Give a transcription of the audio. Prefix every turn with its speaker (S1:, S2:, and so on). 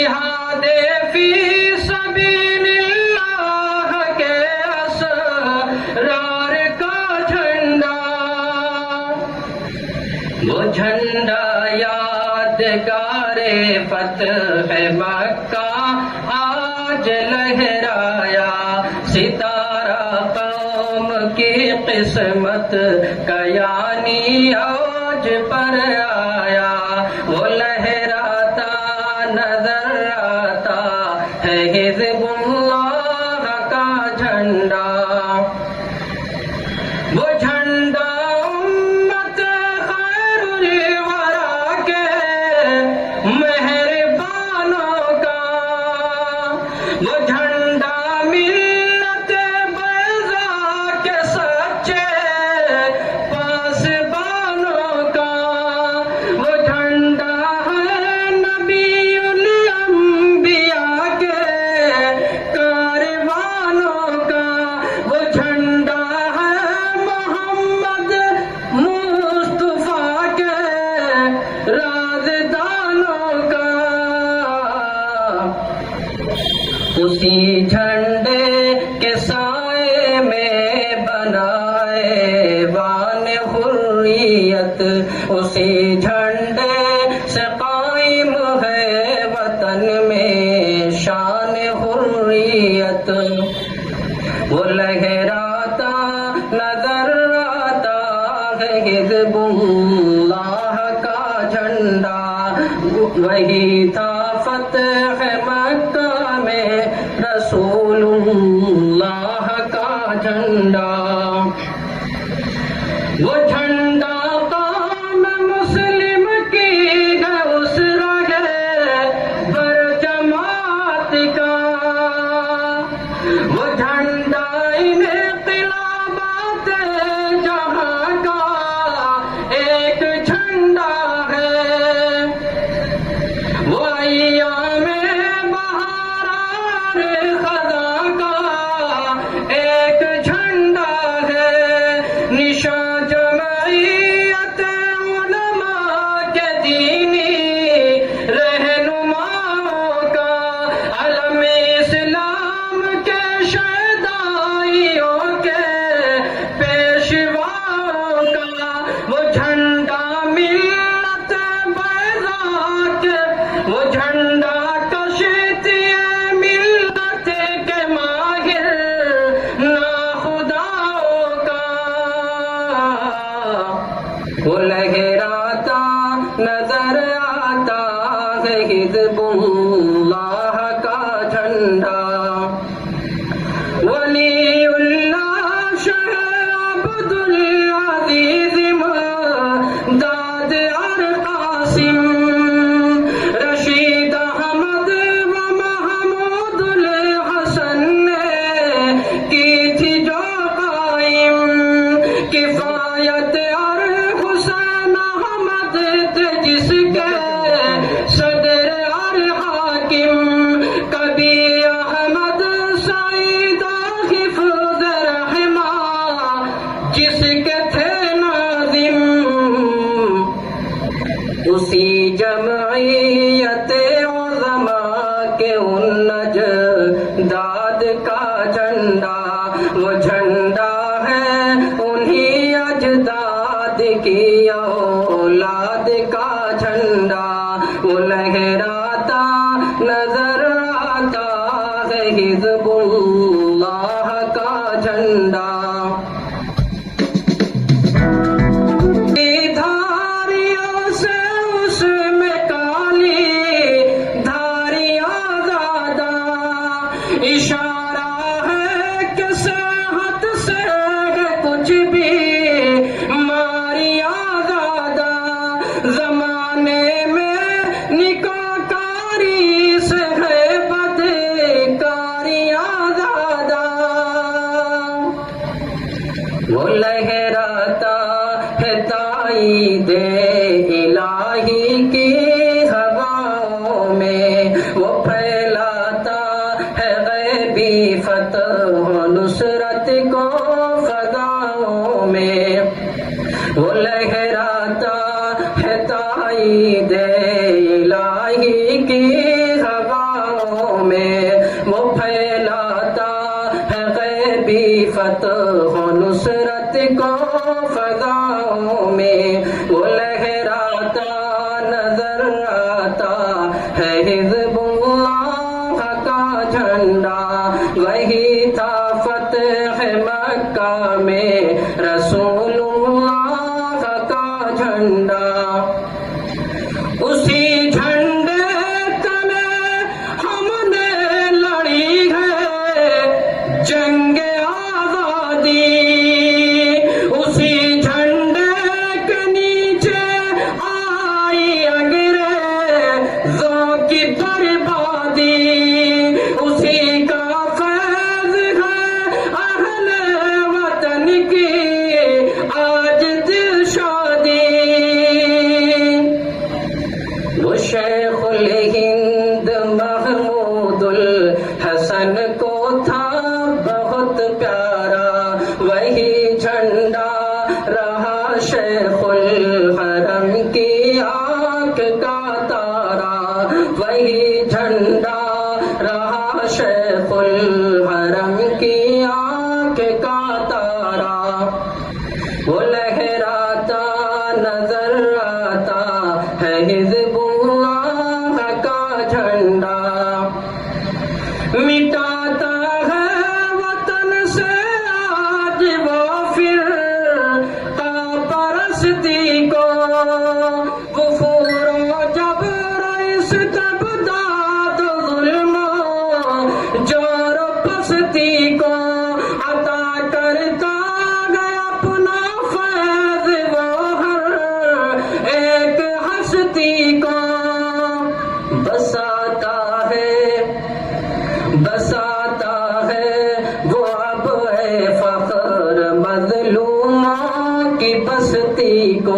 S1: जिहाद फी सबीलिल्लाह के असरार का झंडा, वो झंडा यादगारे फतह मक्का आज लहराया। सितारा कौम की किस्मत का यानी आज पर आया। वो लहराता नजर आता है हिज़्बुल्लाह का झंडा। वो झंडा उम्मत खैरुल वरा के मेहरबानों का, वो झंडा मिल्लत बैज़ा के सच्चे पासबानों का, वो झंडा है नबीउल अंबिया के कारवानों का, वो झंडा है मोहम्मद मुस्तफा के राज़दानों का। उसी झंडे के साए में बनाए वान हुर्रियत, उसी झंडे से कायम है वतन में शान हुर्रियत। वो लहराता नजर आता है हिज़्बुल्लाह का झंडा, वही था फतह मक्का में रसूलुल्लाह का झंडा। वो झंडा कौम मुस्लिम की है उस रहे बर जमात का, वो झंडा इनक़िलाबात जहां का एक झंडा है। वो अय्यामे बहार खज़ा का एक झंडा है। निशान जमईयत उलमा के दीनी रहनुमाओं का, अलम इस्लाम के शहदाइयों के पेशवाओं का, वो झंडा मिल्लत बैज़ा के, वो झंडा कशीती मिल्लत के माहिर नाखुदाओं का। वो लहराता नजर आता है हिज़्बुल्लाह का झंडा। वलीउल्लाह शाह अब्दुल अज़ीज़ इमदाद और कासिम, रशीद अहमद व महमूदुल हसन ने की थी जो कायम, किफायत और हुसैन अहमद थे जिसके सदर और हाकिम, कभी अहमद सईद हिफ्ज़ रहमा जिसके थे नाज़िम। उसी जमईयत उज़मा के उन नजदाद का झंडा, वो झंडा है उन्हीं अजदाद की औलाद का झंडा। वो लहराता नजर आता है हिज़्बुल्लाह का झंडा। धारियों से उसमें काली धारियां ज़्यादा, इशारा है कि सेहत से है कुछ भी मारियां ज़्यादा। ज़माने में निकोकारी से है बदकारियां ज़्यादा। वो लहराता है ताईदे इलाही की हवाओं में, वो फैलाता है गैबी फतह नुसरत को फ़ज़ाओं में। वो लहराता है ताईदे इलाही की हवा लहराता नजर आता है हिज़्बुल्लाह का झंडा, वही था फतह मक्का में रसूलुल्लाह का झंडा। उसी झंडे तले हमने लड़ी है जंगे आजादी, उसी झंडे के नीचे आई अंग्रेजों की बर्बादी, उसी का फैज़ है अहले वतन की आज दिलशादी। वो शेखुल हिंद महमूदुल हसन को था बहुत प्यारा, वही झंडा रहा शेखुल हरम की आंख का तारा, वही झंडा रहा शेखुल हरम की आंख का तारा। वो लहराता नजर आता है हिज़्बुल्लाह का झंडा, मिटाता है वतन से आज वो फिरका परस्ती को, वो फूरो जबर इस्तबदाद जुल्म जोर पस्ती को अता करता गया अपना फैज़ वो हर एक हस्ती को। बसाता है वो अब है फख्र मज़लूमों की बस्ती को।